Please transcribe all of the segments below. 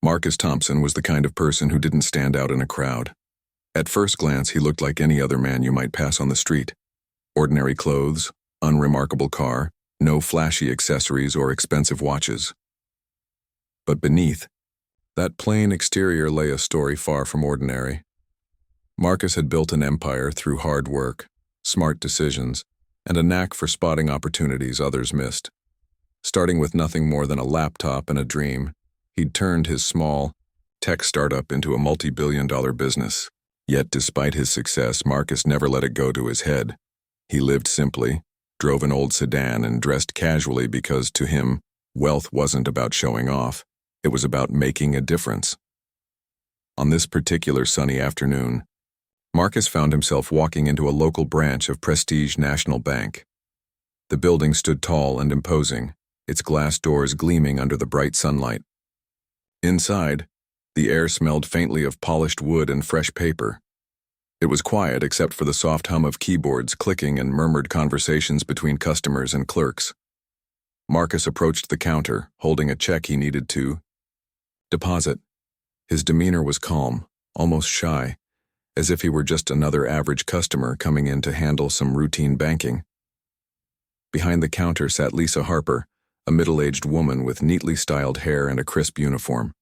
Marcus Thompson was the kind of person who didn't stand out in a crowd. At first glance, he looked like any other man you might pass on the street. Ordinary clothes, unremarkable car, no flashy accessories or expensive watches. But beneath that plain exterior lay a story far from ordinary. Marcus had built an empire through hard work, smart decisions, and a knack for spotting opportunities others missed. Starting with nothing more than a laptop and a dream, he'd turned his small tech startup into a multi-billion-dollar business. Yet despite his success, Marcus never let it go to his head. He lived simply, drove an old sedan, and dressed casually because, to him, wealth wasn't about showing off. It was about making a difference. On this particular sunny afternoon, Marcus found himself walking into a local branch of Prestige National Bank. The building stood tall and imposing, its glass doors gleaming under the bright sunlight. Inside, the air smelled faintly of polished wood and fresh paper. It was quiet except for the soft hum of keyboards clicking and murmured conversations between customers and clerks. Marcus approached the counter, holding a check he needed to deposit. His demeanor was calm, almost shy, as if he were just another average customer coming in to handle some routine banking. Behind the counter sat Lisa Harper, a middle-aged woman with neatly styled hair and a crisp uniform.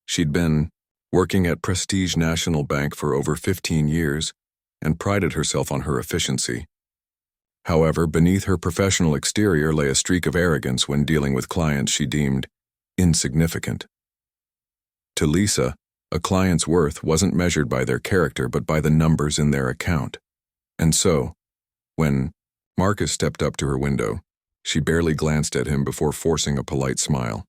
She'd been working at Prestige National Bank for over 15 years and prided herself on her efficiency. However, beneath her professional exterior lay a streak of arrogance when dealing with clients she deemed insignificant. To Lisa, a client's worth wasn't measured by their character but by the numbers in their account. And so, when Marcus stepped up to her window, she barely glanced at him before forcing a polite smile.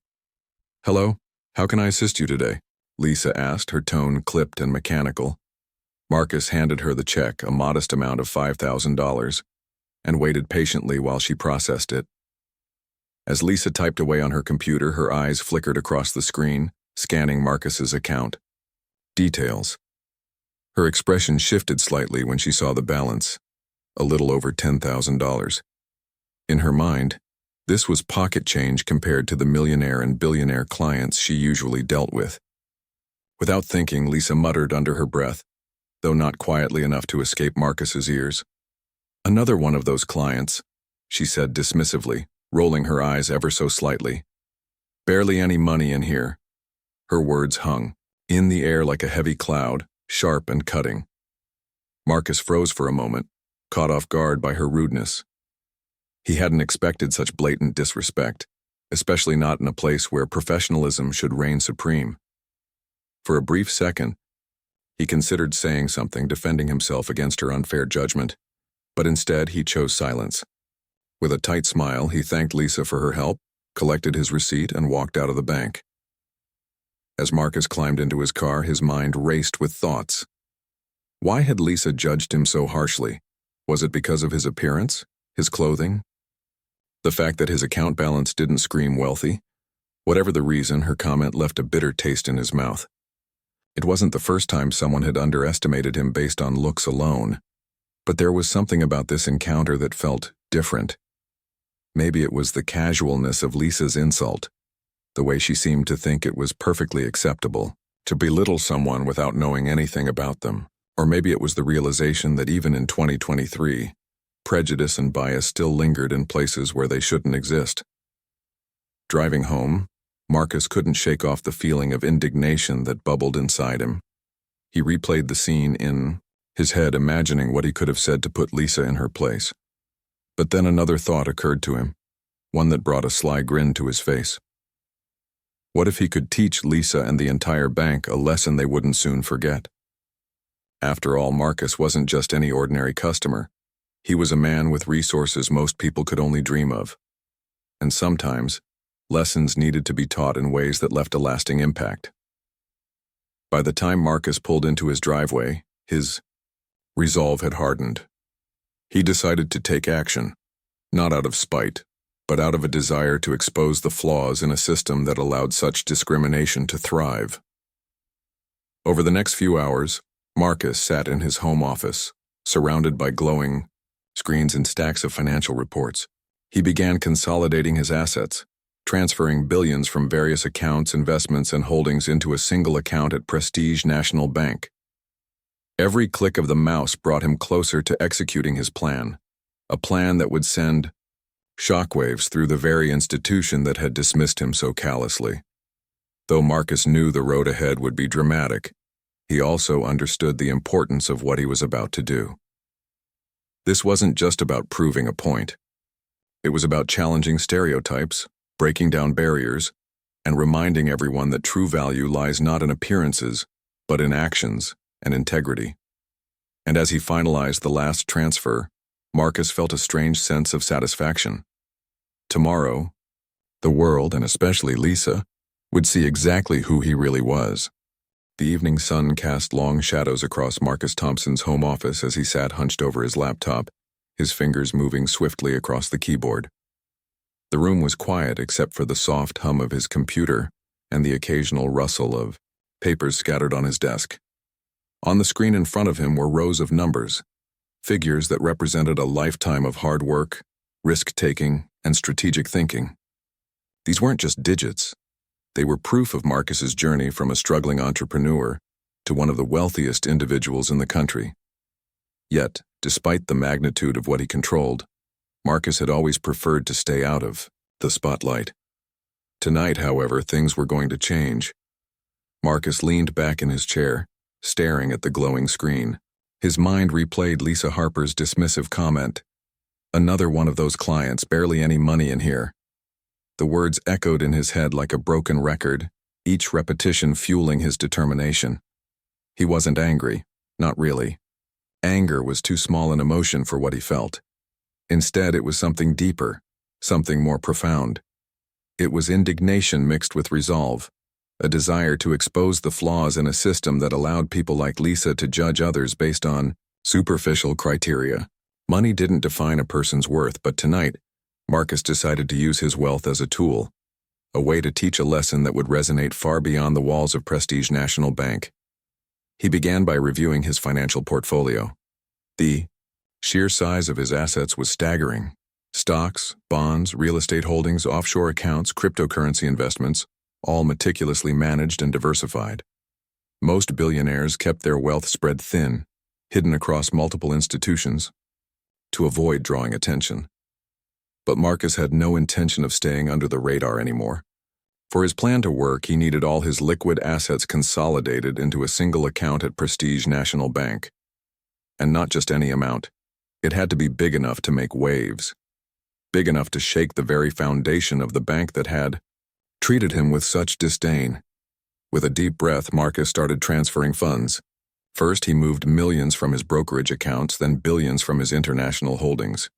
"Hello, how can I assist you today?" Lisa asked, her tone clipped and mechanical. Marcus handed her the check, a modest amount of $5,000, and waited patiently while she processed it. As Lisa typed away on her computer, her eyes flickered across the screen, scanning Marcus's account. Details. Her expression shifted slightly when she saw the balance, a little over $10,000. In her mind, this was pocket change compared to the millionaire and billionaire clients she usually dealt with. Without thinking, Lisa muttered under her breath, though not quietly enough to escape Marcus's ears. "Another one of those clients," she said dismissively, rolling her eyes ever so slightly. "Barely any money in here." Her words hung in the air like a heavy cloud, sharp and cutting. Marcus froze for a moment, caught off guard by her rudeness. He hadn't expected such blatant disrespect, especially not in a place where professionalism should reign supreme. For a brief second, he considered saying something, defending himself against her unfair judgment, but instead he chose silence. With a tight smile, he thanked Lisa for her help, collected his receipt, and walked out of the bank. As Marcus climbed into his car, his mind raced with thoughts. Why had Lisa judged him so harshly? Was it because of his appearance, his clothing? The fact that his account balance didn't scream wealthy? Whatever the reason, her comment left a bitter taste in his mouth. It wasn't the first time someone had underestimated him based on looks alone, but there was something about this encounter that felt different. Maybe it was the casualness of Lisa's insult, the way she seemed to think it was perfectly acceptable to belittle someone without knowing anything about them. Or maybe it was the realization that even in 2023, prejudice and bias still lingered in places where they shouldn't exist. Driving home, Marcus couldn't shake off the feeling of indignation that bubbled inside him. He replayed the scene in his head, imagining what he could have said to put Lisa in her place. But then another thought occurred to him, one that brought a sly grin to his face. What if he could teach Lisa and the entire bank a lesson they wouldn't soon forget? After all, Marcus wasn't just any ordinary customer. He was a man with resources most people could only dream of. And sometimes, lessons needed to be taught in ways that left a lasting impact. By the time Marcus pulled into his driveway, his resolve had hardened. He decided to take action, not out of spite, but out of a desire to expose the flaws in a system that allowed such discrimination to thrive. Over the next few hours, Marcus sat in his home office, surrounded by glowing screens and stacks of financial reports. He began consolidating his assets, transferring billions from various accounts, investments, and holdings into a single account at Prestige National Bank. Every click of the mouse brought him closer to executing his plan, a plan that would send shockwaves through the very institution that had dismissed him so callously. Though Marcus knew the road ahead would be dramatic, he also understood the importance of what he was about to do. This wasn't just about proving a point. It was about challenging stereotypes, breaking down barriers, and reminding everyone that true value lies not in appearances, but in actions and integrity. And as he finalized the last transfer, Marcus felt a strange sense of satisfaction. Tomorrow, the world, and especially Lisa, would see exactly who he really was. The evening sun cast long shadows across Marcus Thompson's home office as he sat hunched over his laptop, his fingers moving swiftly across the keyboard. The room was quiet except for the soft hum of his computer and the occasional rustle of papers scattered on his desk. On the screen in front of him were rows of numbers, figures that represented a lifetime of hard work, risk-taking, and strategic thinking. These weren't just digits. They were proof of Marcus's journey from a struggling entrepreneur to one of the wealthiest individuals in the country. Yet, despite the magnitude of what he controlled, Marcus had always preferred to stay out of the spotlight. Tonight, however, things were going to change. Marcus leaned back in his chair, staring at the glowing screen. His mind replayed Lisa Harper's dismissive comment, "Another one of those clients, barely any money in here." The words echoed in his head like a broken record, each repetition fueling his determination. He wasn't angry, not really. Anger was too small an emotion for what he felt. Instead, it was something deeper, something more profound. It was indignation mixed with resolve, a desire to expose the flaws in a system that allowed people like Lisa to judge others based on superficial criteria. Money didn't define a person's worth, but tonight, Marcus decided to use his wealth as a tool, a way to teach a lesson that would resonate far beyond the walls of Prestige National Bank. He began by reviewing his financial portfolio. The sheer size of his assets was staggering. Stocks, bonds, real estate holdings, offshore accounts, cryptocurrency investments, all meticulously managed and diversified. Most billionaires kept their wealth spread thin, hidden across multiple institutions, to avoid drawing attention. But Marcus had no intention of staying under the radar anymore. For his plan to work, he needed all his liquid assets consolidated into a single account at Prestige National Bank. And not just any amount. It had to be big enough to make waves. Big enough to shake the very foundation of the bank that had treated him with such disdain. With a deep breath, Marcus started transferring funds. First, he moved millions from his brokerage accounts, then billions from his international holdings.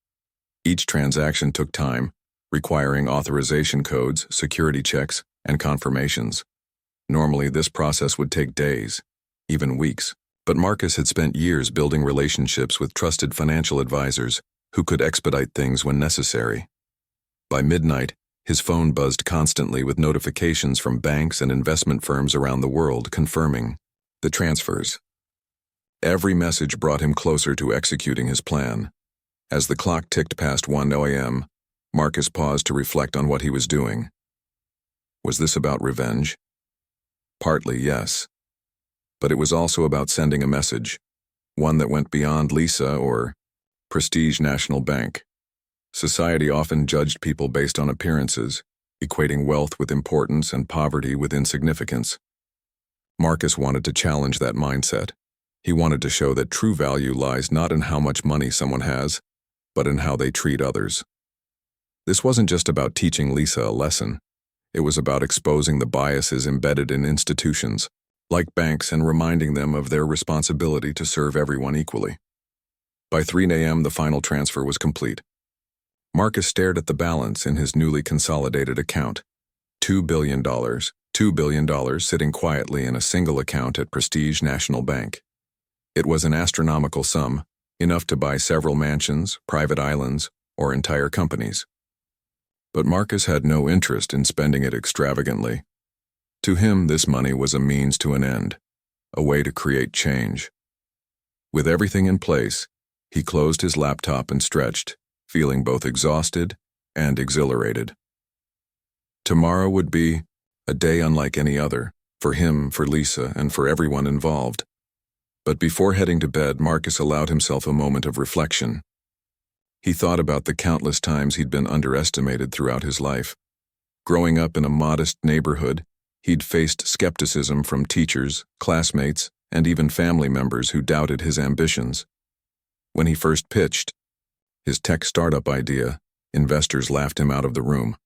Each transaction took time, requiring authorization codes, security checks, and confirmations. Normally, this process would take days, even weeks, but Marcus had spent years building relationships with trusted financial advisors who could expedite things when necessary. By midnight, his phone buzzed constantly with notifications from banks and investment firms around the world confirming the transfers. Every message brought him closer to executing his plan. As the clock ticked past 1 a.m., Marcus paused to reflect on what he was doing. Was this about revenge? Partly, yes. But it was also about sending a message, one that went beyond Lisa or Prestige National Bank. Society often judged people based on appearances, equating wealth with importance and poverty with insignificance. Marcus wanted to challenge that mindset. He wanted to show that true value lies not in how much money someone has, but in how they treat others. This wasn't just about teaching Lisa a lesson. It was about exposing the biases embedded in institutions, like banks, and reminding them of their responsibility to serve everyone equally. By 3 a.m., the final transfer was complete. Marcus stared at the balance in his newly consolidated account. $2 billion. $2 billion sitting quietly in a single account at Prestige National Bank. It was an astronomical sum, enough to buy several mansions, private islands, or entire companies. But Marcus had no interest in spending it extravagantly. To him, this money was a means to an end, a way to create change. With everything in place, he closed his laptop and stretched, feeling both exhausted and exhilarated. Tomorrow would be a day unlike any other, for him, for Lisa, and for everyone involved. But before heading to bed, Marcus allowed himself a moment of reflection. He thought about the countless times he'd been underestimated throughout his life. Growing up in a modest neighborhood, he'd faced skepticism from teachers, classmates, and even family members who doubted his ambitions. When he first pitched his tech startup idea, investors laughed him out of the room,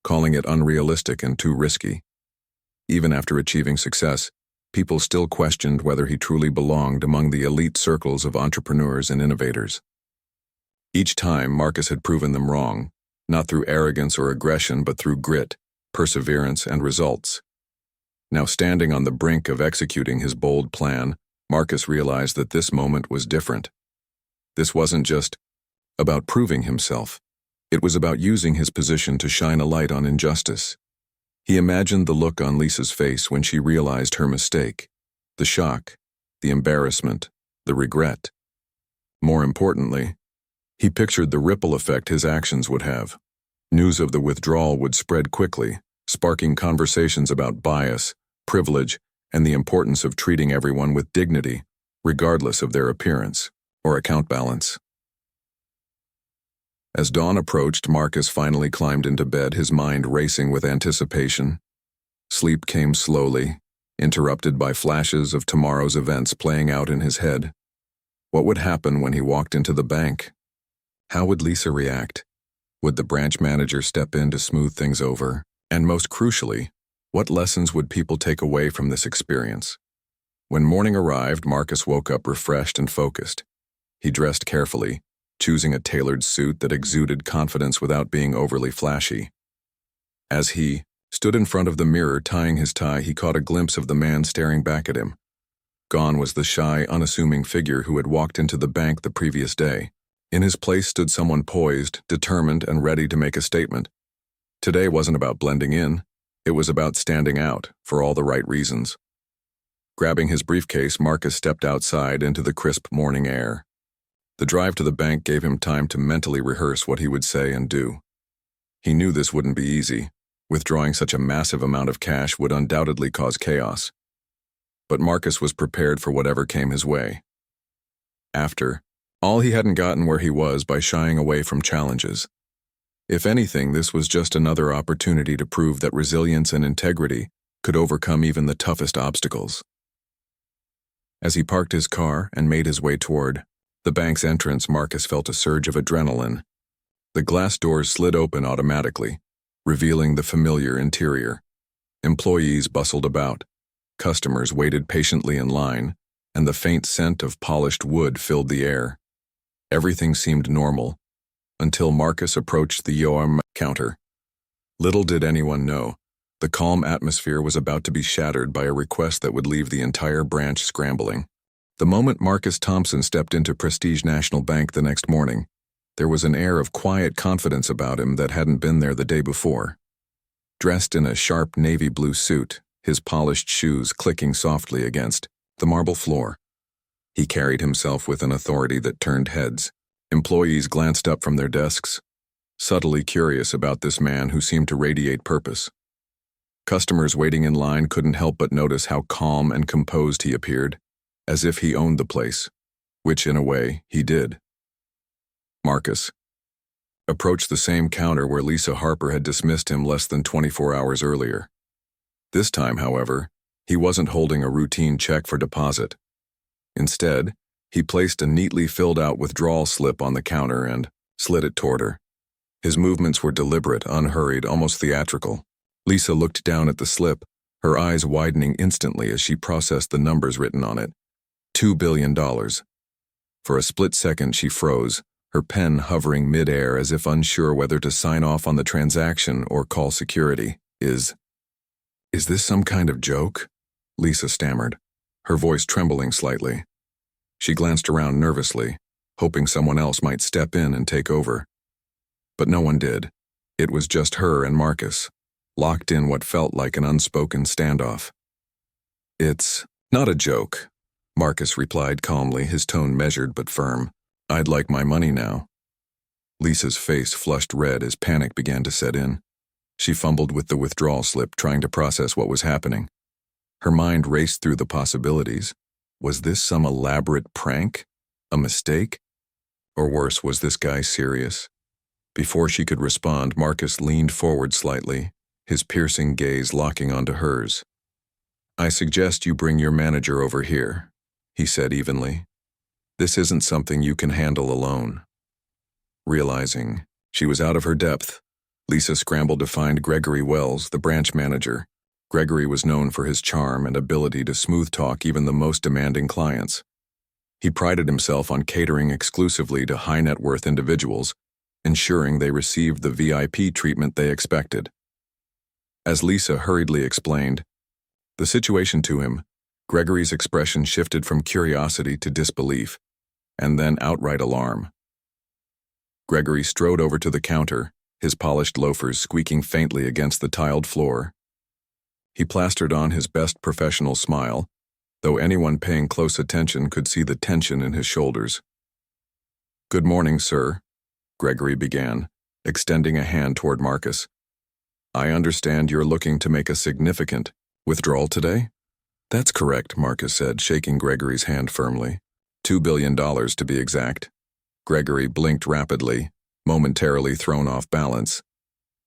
calling it unrealistic and too risky. Even after achieving success, people still questioned whether he truly belonged among the elite circles of entrepreneurs and innovators. Each time, Marcus had proven them wrong, not through arrogance or aggression, but through grit, perseverance, and results. Now, standing on the brink of executing his bold plan, Marcus realized that this moment was different. This wasn't just about proving himself. It was about using his position to shine a light on injustice. He imagined the look on Lisa's face when she realized her mistake, the shock, the embarrassment, the regret. More importantly, he pictured the ripple effect his actions would have. News of the withdrawal would spread quickly, sparking conversations about bias, privilege, and the importance of treating everyone with dignity, regardless of their appearance or account balance. As dawn approached, Marcus finally climbed into bed, his mind racing with anticipation. Sleep came slowly, interrupted by flashes of tomorrow's events playing out in his head. What would happen when he walked into the bank? How would Lisa react? Would the branch manager step in to smooth things over? And most crucially, what lessons would people take away from this experience? When morning arrived, Marcus woke up refreshed and focused. He dressed carefully, choosing a tailored suit that exuded confidence without being overly flashy. As he stood in front of the mirror tying his tie, he caught a glimpse of the man staring back at him. Gone was the shy, unassuming figure who had walked into the bank the previous day. In his place stood someone poised, determined, and ready to make a statement. Today wasn't about blending in. It was about standing out, for all the right reasons. Grabbing his briefcase, Marcus stepped outside into the crisp morning air. The drive to the bank gave him time to mentally rehearse what he would say and do. He knew this wouldn't be easy. Withdrawing such a massive amount of cash would undoubtedly cause chaos. But Marcus was prepared for whatever came his way. After all, he hadn't gotten where he was by shying away from challenges. If anything, this was just another opportunity to prove that resilience and integrity could overcome even the toughest obstacles. As he parked his car and made his way toward the bank's entrance, Marcus felt a surge of adrenaline. The glass doors slid open automatically, revealing the familiar interior. Employees bustled about. Customers waited patiently in line, and the faint scent of polished wood filled the air. Everything seemed normal, until Marcus approached the Heartwarming counter. Little did anyone know, the calm atmosphere was about to be shattered by a request that would leave the entire branch scrambling. The moment Marcus Thompson stepped into Prestige National Bank the next morning, there was an air of quiet confidence about him that hadn't been there the day before. Dressed in a sharp navy blue suit, his polished shoes clicking softly against the marble floor, he carried himself with an authority that turned heads. Employees glanced up from their desks, subtly curious about this man who seemed to radiate purpose. Customers waiting in line couldn't help but notice how calm and composed he appeared, as if he owned the place, which in a way he did. Marcus approached the same counter where Lisa Harper had dismissed him less than 24 hours earlier. This time, however, he wasn't holding a routine check for deposit. Instead, he placed a neatly filled-out withdrawal slip on the counter and slid it toward her. His movements were deliberate, unhurried, almost theatrical. Lisa looked down at the slip, her eyes widening instantly as she processed the numbers written on it. $2 billion. For a split second, she froze, her pen hovering mid-air as if unsure whether to sign off on the transaction or call security. Is this some kind of joke? Lisa stammered, her voice trembling slightly. She glanced around nervously, hoping someone else might step in and take over. But no one did. It was just her and Marcus, locked in what felt like an unspoken standoff. "It's not a joke," Marcus replied calmly, his tone measured but firm. "I'd like my money now." Lisa's face flushed red as panic began to set in. She fumbled with the withdrawal slip, trying to process what was happening. Her mind raced through the possibilities. Was this some elaborate prank? A mistake? Or worse, was this guy serious? Before she could respond, Marcus leaned forward slightly, his piercing gaze locking onto hers. "I suggest you bring your manager over here," he said evenly. "This isn't something you can handle alone." Realizing she was out of her depth, Lisa scrambled to find Gregory Wells, the branch manager. Gregory was known for his charm and ability to smooth-talk even the most demanding clients. He prided himself on catering exclusively to high-net-worth individuals, ensuring they received the VIP treatment they expected. As Lisa hurriedly explained the situation to him, Gregory's expression shifted from curiosity to disbelief, and then outright alarm. Gregory strode over to the counter, his polished loafers squeaking faintly against the tiled floor. He plastered on his best professional smile, though anyone paying close attention could see the tension in his shoulders. "Good morning, sir," Gregory began, extending a hand toward Marcus. "I understand you're looking to make a significant withdrawal today?" "That's correct," Marcus said, shaking Gregory's hand firmly. $2 billion to be exact. Gregory blinked rapidly, momentarily thrown off balance.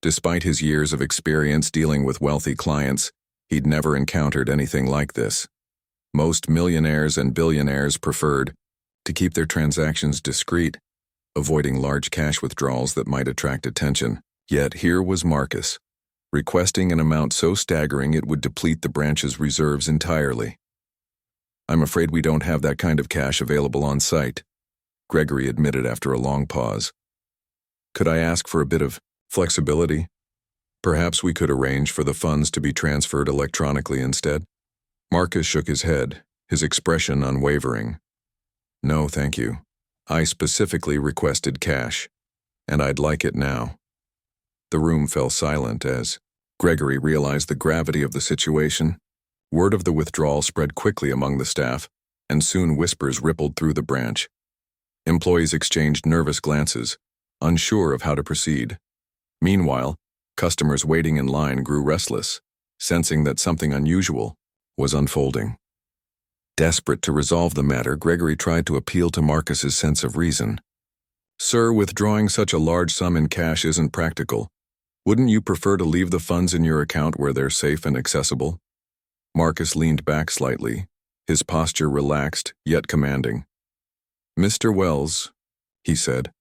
Despite his years of experience dealing with wealthy clients, he'd never encountered anything like this. Most millionaires and billionaires preferred to keep their transactions discreet, avoiding large cash withdrawals that might attract attention. Yet here was Marcus, requesting an amount so staggering it would deplete the branch's reserves entirely. "I'm afraid we don't have that kind of cash available on site," Gregory admitted after a long pause. "Could I ask for a bit of flexibility? Perhaps we could arrange for the funds to be transferred electronically instead?" Marcus shook his head, his expression unwavering. "No, thank you. I specifically requested cash, and I'd like it now." The room fell silent as Gregory realized the gravity of the situation. Word of the withdrawal spread quickly among the staff, and soon whispers rippled through the branch. Employees exchanged nervous glances, unsure of how to proceed. Meanwhile, customers waiting in line grew restless, sensing that something unusual was unfolding. Desperate to resolve the matter, Gregory tried to appeal to Marcus's sense of reason. "Sir, withdrawing such a large sum in cash isn't practical. Wouldn't you prefer to leave the funds in your account where they're safe and accessible?" Marcus leaned back slightly, his posture relaxed yet commanding. "Mr. Wells," he said,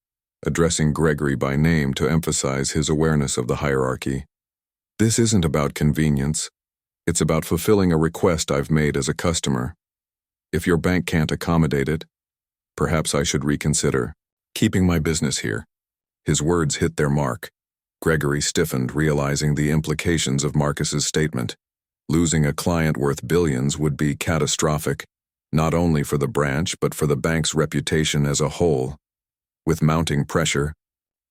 addressing Gregory by name to emphasize his awareness of the hierarchy, "this isn't about convenience. It's about fulfilling a request I've made as a customer. If your bank can't accommodate it, perhaps I should reconsider keeping my business here." His words hit their mark. Gregory stiffened, realizing the implications of Marcus's statement. Losing a client worth billions would be catastrophic, not only for the branch but for the bank's reputation as a whole. With mounting pressure,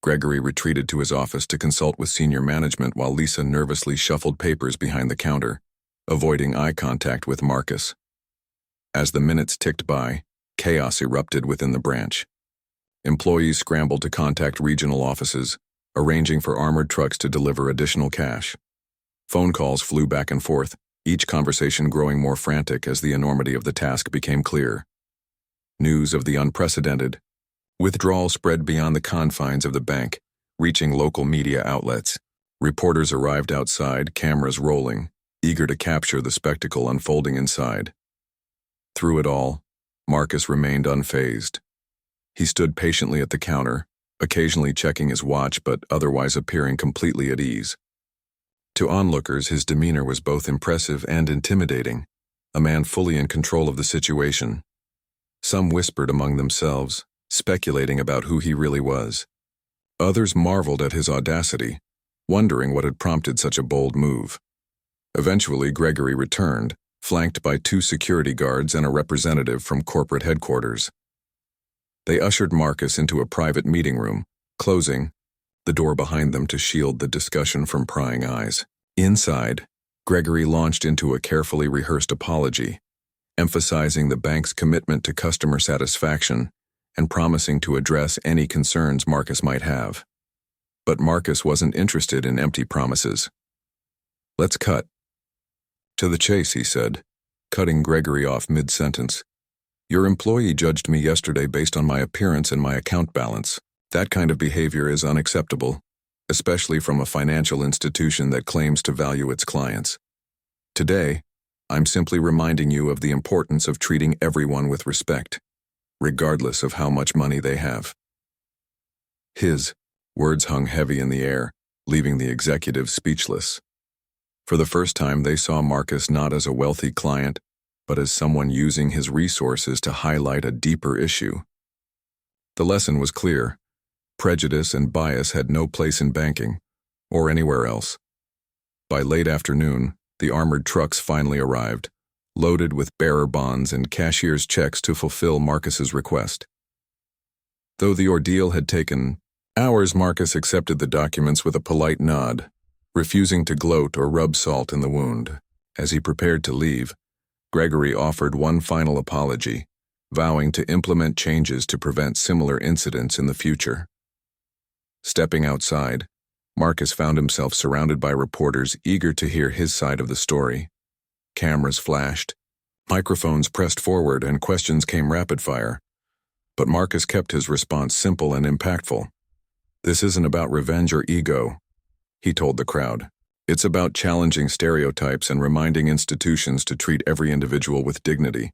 Gregory retreated to his office to consult with senior management while Lisa nervously shuffled papers behind the counter, avoiding eye contact with Marcus. As the minutes ticked by, chaos erupted within the branch. Employees scrambled to contact regional offices, arranging for armored trucks to deliver additional cash. Phone calls flew back and forth, each conversation growing more frantic as the enormity of the task became clear. News of the unprecedented withdrawal spread beyond the confines of the bank, reaching local media outlets. Reporters arrived outside, cameras rolling, eager to capture the spectacle unfolding inside. Through it all, Marcus remained unfazed. He stood patiently at the counter, occasionally checking his watch but otherwise appearing completely at ease. To onlookers, his demeanor was both impressive and intimidating, a man fully in control of the situation. Some whispered among themselves, speculating about who he really was. Others marveled at his audacity, wondering what had prompted such a bold move. Eventually, Gregory returned, flanked by 2 security guards and a representative from corporate headquarters. They ushered Marcus into a private meeting room, closing the door behind them to shield the discussion from prying eyes. Inside, Gregory launched into a carefully rehearsed apology, emphasizing the bank's commitment to customer satisfaction and promising to address any concerns Marcus might have. But Marcus wasn't interested in empty promises. "Let's cut to the chase," he said, cutting Gregory off mid-sentence. "Your employee judged me yesterday based on my appearance and my account balance. That kind of behavior is unacceptable, especially from a financial institution that claims to value its clients. Today, I'm simply reminding you of the importance of treating everyone with respect, regardless of how much money they have." His words hung heavy in the air, leaving the executive speechless. For the first time, they saw Marcus not as a wealthy client, but as someone using his resources to highlight a deeper issue. The lesson was clear. Prejudice and bias had no place in banking, or anywhere else. By late afternoon, the armored trucks finally arrived, loaded with bearer bonds and cashier's checks to fulfill Marcus's request. Though the ordeal had taken hours, Marcus accepted the documents with a polite nod, refusing to gloat or rub salt in the wound. As he prepared to leave, Gregory offered one final apology, vowing to implement changes to prevent similar incidents in the future. Stepping outside, Marcus found himself surrounded by reporters eager to hear his side of the story. Cameras flashed, microphones pressed forward, and questions came rapid-fire. But Marcus kept his response simple and impactful. "This isn't about revenge or ego," he told the crowd. "It's about challenging stereotypes and reminding institutions to treat every individual with dignity.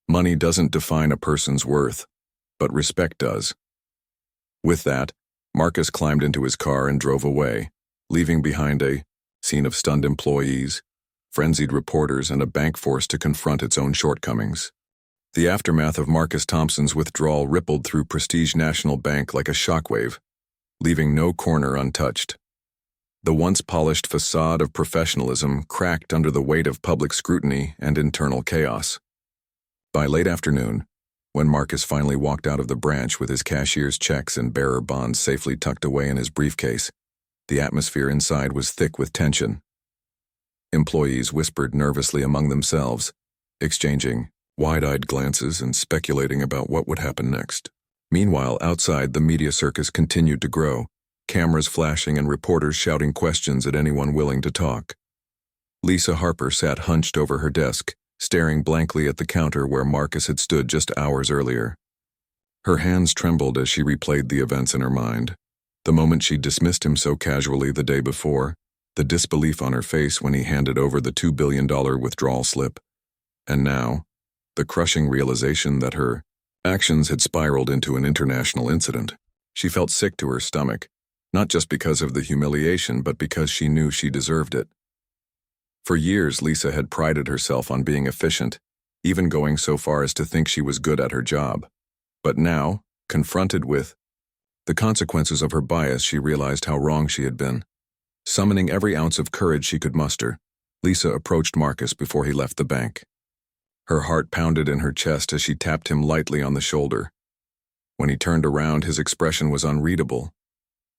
Money doesn't define a person's worth, but respect does." With that, Marcus climbed into his car and drove away, leaving behind a scene of stunned employees, frenzied reporters, and a bank forced to confront its own shortcomings. The aftermath of Marcus Thompson's withdrawal rippled through Prestige National Bank like a shockwave, leaving no corner untouched. The once polished facade of professionalism cracked under the weight of public scrutiny and internal chaos. By late afternoon, when Marcus finally walked out of the branch with his cashier's checks and bearer bonds safely tucked away in his briefcase, the atmosphere inside was thick with tension. Employees whispered nervously among themselves, exchanging wide-eyed glances and speculating about what would happen next. Meanwhile, outside, the media circus continued to grow, cameras flashing and reporters shouting questions at anyone willing to talk. Lisa Harper sat hunched over her desk, staring blankly at the counter where Marcus had stood just hours earlier. Her hands trembled as she replayed the events in her mind. The moment she'd dismissed him so casually the day before, the disbelief on her face when he handed over the $2 billion withdrawal slip, and now, the crushing realization that her actions had spiraled into an international incident. She felt sick to her stomach, not just because of the humiliation, but because she knew she deserved it. For years, Lisa had prided herself on being efficient, even going so far as to think she was good at her job. But now, confronted with the consequences of her bias, she realized how wrong she had been. Summoning every ounce of courage she could muster, Lisa approached Marcus before he left the bank. Her heart pounded in her chest as she tapped him lightly on the shoulder. When he turned around, his expression was unreadable.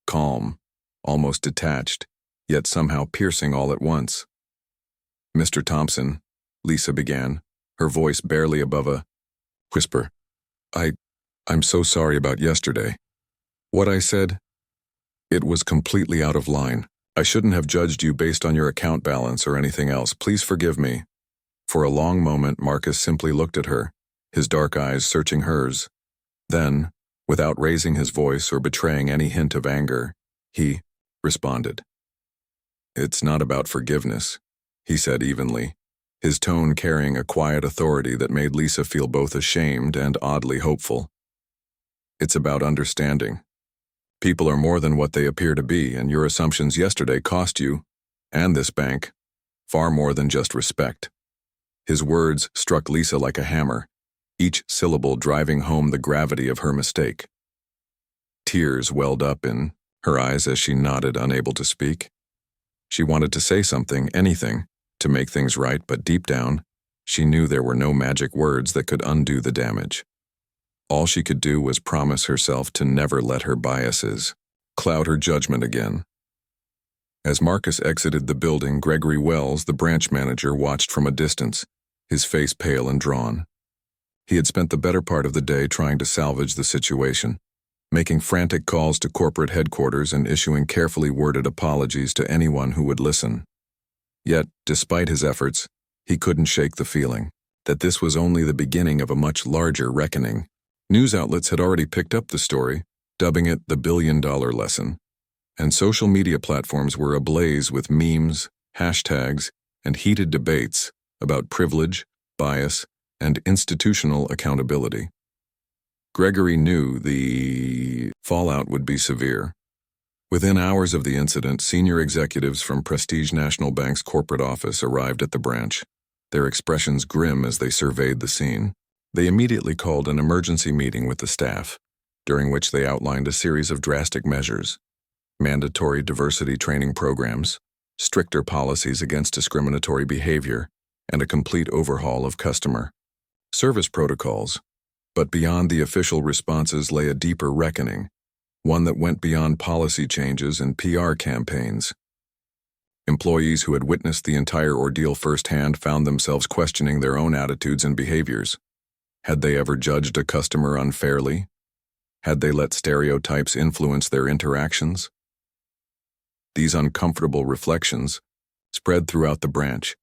Calm, almost detached, yet somehow piercing all at once. "Mr. Thompson," Lisa began, her voice barely above a whisper. I'm so sorry about yesterday. What I said, it was completely out of line. I shouldn't have judged you based on your account balance or anything else. Please forgive me." For a long moment, Marcus simply looked at her, his dark eyes searching hers. Then, without raising his voice or betraying any hint of anger, he responded. "It's not about forgiveness," he said evenly, his tone carrying a quiet authority that made Lisa feel both ashamed and oddly hopeful. "It's about understanding. People are more than what they appear to be, and your assumptions yesterday cost you, and this bank, far more than just respect." His words struck Lisa like a hammer, each syllable driving home the gravity of her mistake. Tears welled up in her eyes as she nodded, unable to speak. She wanted to say something, anything, to make things right, but deep down, she knew there were no magic words that could undo the damage. All she could do was promise herself to never let her biases cloud her judgment again. As Marcus exited the building, Gregory Wells, the branch manager, watched from a distance, his face pale and drawn. He had spent the better part of the day trying to salvage the situation, making frantic calls to corporate headquarters and issuing carefully worded apologies to anyone who would listen. Yet, despite his efforts, he couldn't shake the feeling that this was only the beginning of a much larger reckoning. News outlets had already picked up the story, dubbing it the billion-dollar lesson, and social media platforms were ablaze with memes, hashtags, and heated debates about privilege, bias, and institutional accountability. Gregory knew the fallout would be severe. Within hours of the incident, senior executives from Prestige National Bank's corporate office arrived at the branch, their expressions grim as they surveyed the scene. They immediately called an emergency meeting with the staff, during which they outlined a series of drastic measures: mandatory diversity training programs, stricter policies against discriminatory behavior, and a complete overhaul of customer service protocols. But beyond the official responses lay a deeper reckoning, one that went beyond policy changes and PR campaigns. Employees who had witnessed the entire ordeal firsthand found themselves questioning their own attitudes and behaviors. Had they ever judged a customer unfairly? Had they let stereotypes influence their interactions? These uncomfortable reflections spread throughout the branch,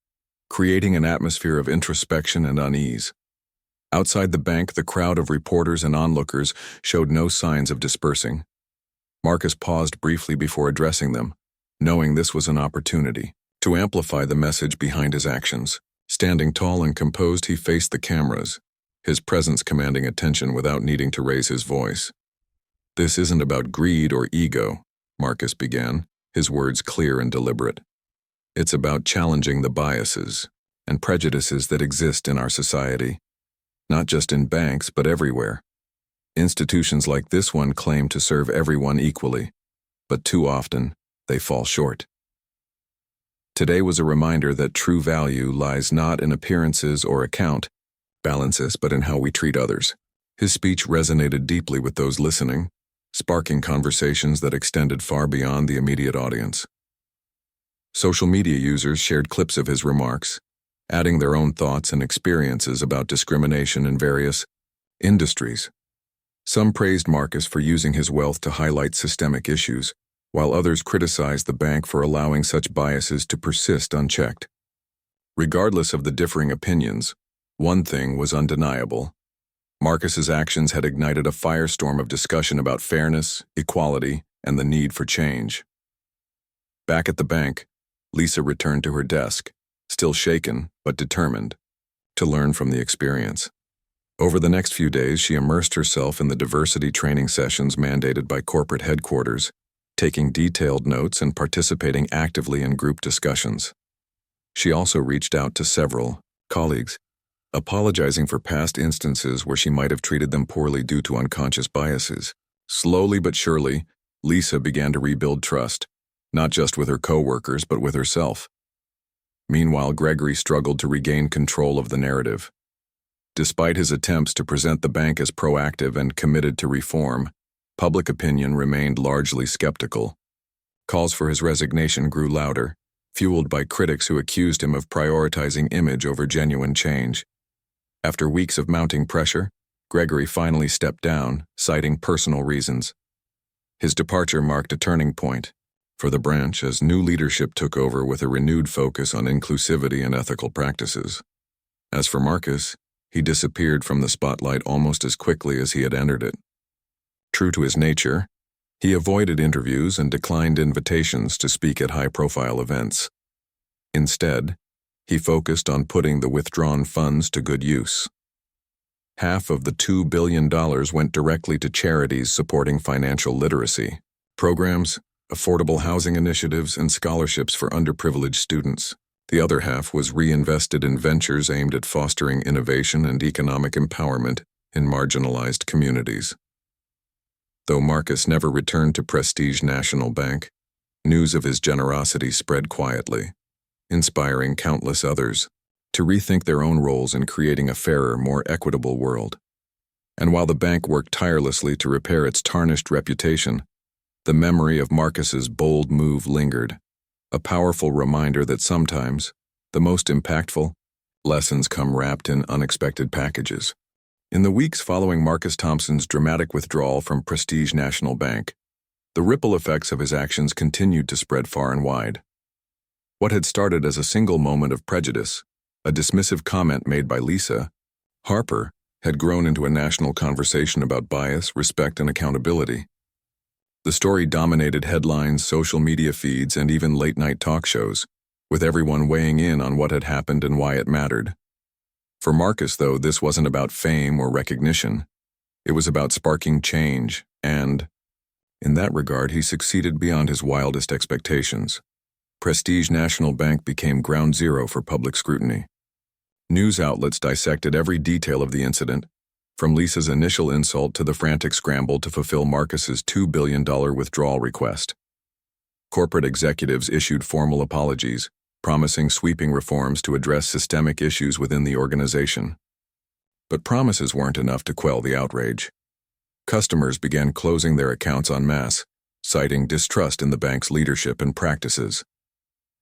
creating an atmosphere of introspection and unease. Outside the bank, the crowd of reporters and onlookers showed no signs of dispersing. Marcus paused briefly before addressing them, knowing this was an opportunity to amplify the message behind his actions. Standing tall and composed, he faced the cameras, his presence commanding attention without needing to raise his voice. "This isn't about greed or ego," Marcus began, his words clear and deliberate. "It's about challenging the biases and prejudices that exist in our society, not just in banks but everywhere. Institutions like this one claim to serve everyone equally, but too often they fall short. Today was a reminder that true value lies not in appearances or account balances, but in how we treat others." His speech resonated deeply with those listening, sparking conversations that extended far beyond the immediate audience. Social media users shared clips of his remarks, adding their own thoughts and experiences about discrimination in various industries. Some praised Marcus for using his wealth to highlight systemic issues, while others criticized the bank for allowing such biases to persist unchecked. Regardless of the differing opinions, one thing was undeniable: Marcus's actions had ignited a firestorm of discussion about fairness, equality, and the need for change. Back at the bank, Lisa returned to her desk, still shaken but determined to learn from the experience. Over the next few days, she immersed herself in the diversity training sessions mandated by corporate headquarters, taking detailed notes and participating actively in group discussions. She also reached out to several colleagues, apologizing for past instances where she might have treated them poorly due to unconscious biases. Slowly but surely, Lisa began to rebuild trust, not just with her coworkers but with herself. Meanwhile, Gregory struggled to regain control of the narrative. Despite his attempts to present the bank as proactive and committed to reform, public opinion remained largely skeptical. Calls for his resignation grew louder, fueled by critics who accused him of prioritizing image over genuine change. After weeks of mounting pressure, Gregory finally stepped down, citing personal reasons. His departure marked a turning point for the branch as new leadership took over with a renewed focus on inclusivity and ethical practices. As for Marcus, he disappeared from the spotlight almost as quickly as he had entered it. True to his nature, he avoided interviews and declined invitations to speak at high-profile events. Instead, he focused on putting the withdrawn funds to good use. Half of the $2 billion went directly to charities supporting financial literacy, programs, affordable housing initiatives, and scholarships for underprivileged students. The other half was reinvested in ventures aimed at fostering innovation and economic empowerment in marginalized communities. Though Marcus never returned to Prestige National Bank, news of his generosity spread quietly, inspiring countless others to rethink their own roles in creating a fairer, more equitable world. And while the bank worked tirelessly to repair its tarnished reputation, the memory of Marcus's bold move lingered, a powerful reminder that sometimes the most impactful lessons come wrapped in unexpected packages. In the weeks following Marcus Thompson's dramatic withdrawal from Prestige National Bank, the ripple effects of his actions continued to spread far and wide. What had started as a single moment of prejudice, a dismissive comment made by Lisa Harper, had grown into a national conversation about bias, respect, and accountability. The story dominated headlines, social media feeds, and even late-night talk shows, with everyone weighing in on what had happened and why it mattered. For Marcus, though, this wasn't about fame or recognition. It was about sparking change, and, in that regard, he succeeded beyond his wildest expectations. Prestige National Bank became ground zero for public scrutiny. News outlets dissected every detail of the incident, from Lisa's initial insult to the frantic scramble to fulfill Marcus's $2 billion withdrawal request. Corporate executives issued formal apologies, promising sweeping reforms to address systemic issues within the organization. But promises weren't enough to quell the outrage. Customers began closing their accounts en masse, citing distrust in the bank's leadership and practices.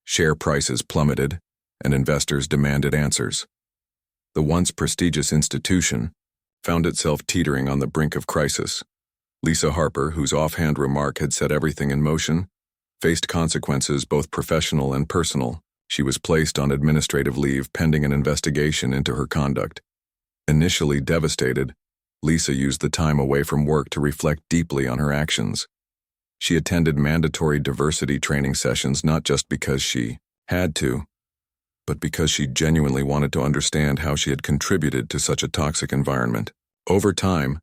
Share prices plummeted, and investors demanded answers. The once prestigious institution found itself teetering on the brink of crisis. Lisa Harper, whose offhand remark had set everything in motion, faced consequences both professional and personal. She was placed on administrative leave pending an investigation into her conduct. Initially devastated, Lisa used the time away from work to reflect deeply on her actions. She attended mandatory diversity training sessions not just because she had to, but because she genuinely wanted to understand how she had contributed to such a toxic environment. Over time,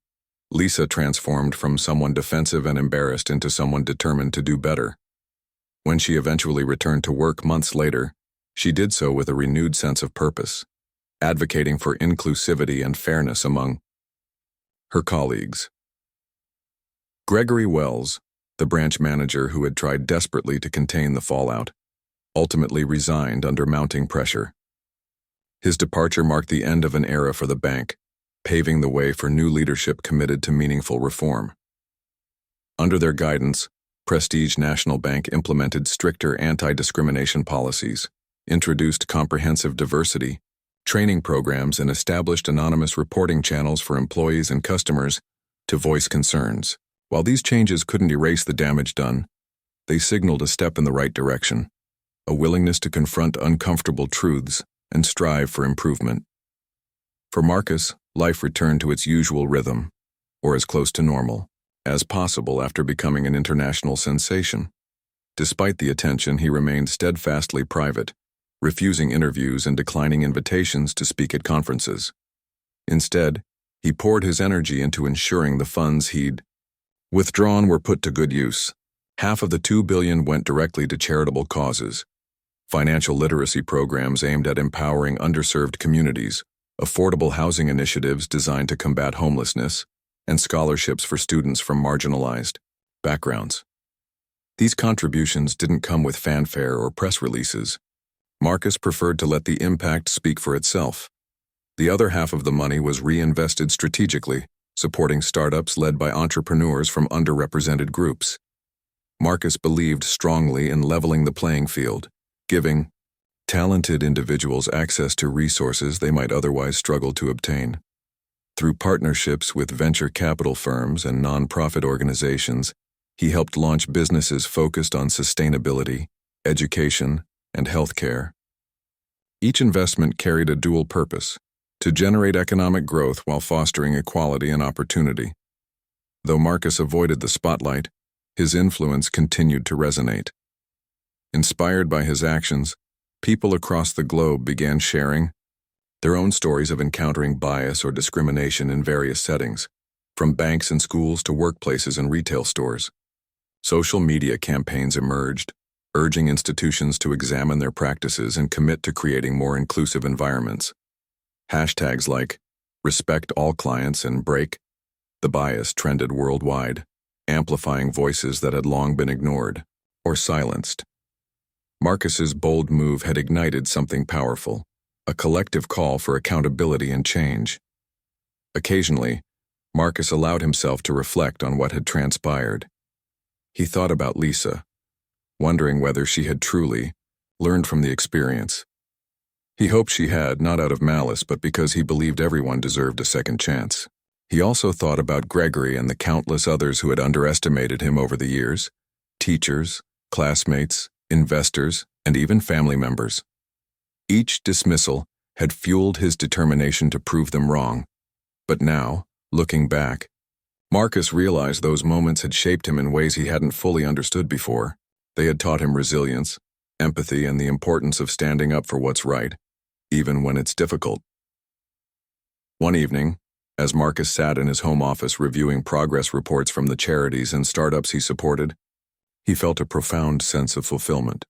Lisa transformed from someone defensive and embarrassed into someone determined to do better. When she eventually returned to work months later, she did so with a renewed sense of purpose, advocating for inclusivity and fairness among her colleagues. Gregory Wells, the branch manager who had tried desperately to contain the fallout, ultimately resigned under mounting pressure. His departure marked the end of an era for the bank, paving the way for new leadership committed to meaningful reform. Under their guidance, Prestige National Bank implemented stricter anti-discrimination policies, introduced comprehensive diversity training programs, and established anonymous reporting channels for employees and customers to voice concerns. While these changes couldn't erase the damage done, they signaled a step in the right direction, a willingness to confront uncomfortable truths and strive for improvement. For Marcus, life returned to its usual rhythm, or as close to normal as possible after becoming an international sensation. Despite the attention, he remained steadfastly private, refusing interviews and declining invitations to speak at conferences. Instead, he poured his energy into ensuring the funds he'd withdrawn were put to good use. Half of the $2 billion went directly to charitable causes, financial literacy programs aimed at empowering underserved communities, affordable housing initiatives designed to combat homelessness, and scholarships for students from marginalized backgrounds. These contributions didn't come with fanfare or press releases. Marcus preferred to let the impact speak for itself. The other half of the money was reinvested strategically, supporting startups led by entrepreneurs from underrepresented groups. Marcus believed strongly in leveling the playing field, giving talented individuals access to resources they might otherwise struggle to obtain. Through partnerships with venture capital firms and nonprofit organizations, he helped launch businesses focused on sustainability, education, and healthcare. Each investment carried a dual purpose: to generate economic growth while fostering equality and opportunity. Though Marcus avoided the spotlight, his influence continued to resonate. Inspired by his actions, people across the globe began sharing their own stories of encountering bias or discrimination in various settings, from banks and schools to workplaces and retail stores. Social media campaigns emerged, urging institutions to examine their practices and commit to creating more inclusive environments. Hashtags like "Respect All Clients" and "Break the Bias" trended worldwide, amplifying voices that had long been ignored or silenced. Marcus's bold move had ignited something powerful, a collective call for accountability and change. Occasionally, Marcus allowed himself to reflect on what had transpired. He thought about Lisa, wondering whether she had truly learned from the experience. He hoped she had, not out of malice, but because he believed everyone deserved a second chance. He also thought about Gregory and the countless others who had underestimated him over the years: teachers, classmates, investors, and even family members. Each dismissal had fueled his determination to prove them wrong. But now, looking back, Marcus realized those moments had shaped him in ways he hadn't fully understood before. They had taught him resilience, empathy, and the importance of standing up for what's right, even when it's difficult. One evening, as Marcus sat in his home office reviewing progress reports from the charities and startups he supported, he felt a profound sense of fulfillment.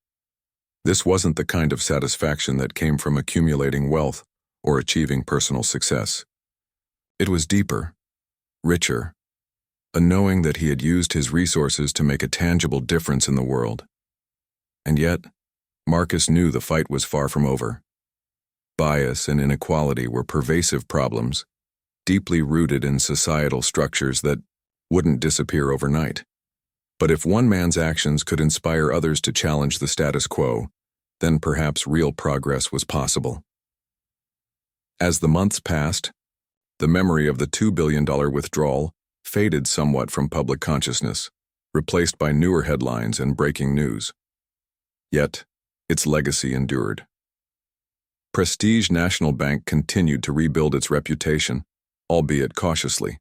This wasn't the kind of satisfaction that came from accumulating wealth or achieving personal success. It was deeper, richer, a knowing that he had used his resources to make a tangible difference in the world. And yet, Marcus knew the fight was far from over. Bias and inequality were pervasive problems, deeply rooted in societal structures that wouldn't disappear overnight. But if one man's actions could inspire others to challenge the status quo, then perhaps real progress was possible. As the months passed, the memory of the $2 billion withdrawal faded somewhat from public consciousness, replaced by newer headlines and breaking news. Yet, its legacy endured. Prestige National Bank continued to rebuild its reputation, albeit cautiously,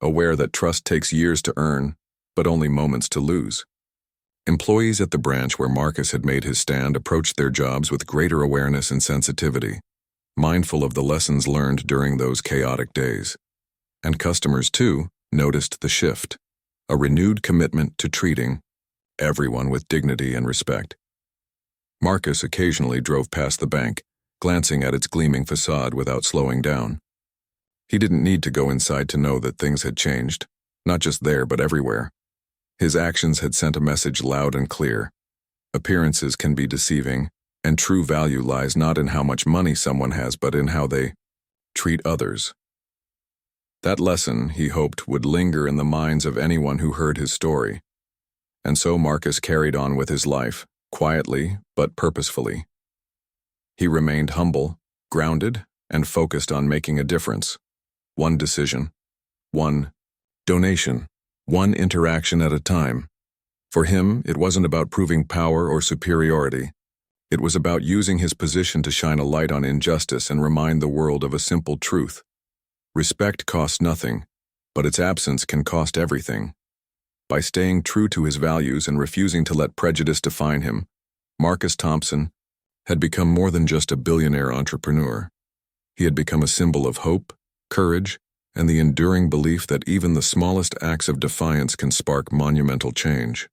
aware that trust takes years to earn, but only moments to lose. Employees at the branch where Marcus had made his stand approached their jobs with greater awareness and sensitivity, mindful of the lessons learned during those chaotic days. And customers, too, noticed the shift, a renewed commitment to treating everyone with dignity and respect. Marcus occasionally drove past the bank, glancing at its gleaming facade without slowing down. He didn't need to go inside to know that things had changed, not just there but everywhere. His actions had sent a message loud and clear. Appearances can be deceiving, and true value lies not in how much money someone has but in how they treat others. That lesson, he hoped, would linger in the minds of anyone who heard his story. And so Marcus carried on with his life, quietly but purposefully. He remained humble, grounded, and focused on making a difference. One decision, one donation, one interaction at a time. For him, it wasn't about proving power or superiority. It was about using his position to shine a light on injustice and remind the world of a simple truth. Respect costs nothing, but its absence can cost everything. By staying true to his values and refusing to let prejudice define him, Marcus Thompson had become more than just a billionaire entrepreneur. He had become a symbol of hope, courage, and the enduring belief that even the smallest acts of defiance can spark monumental change.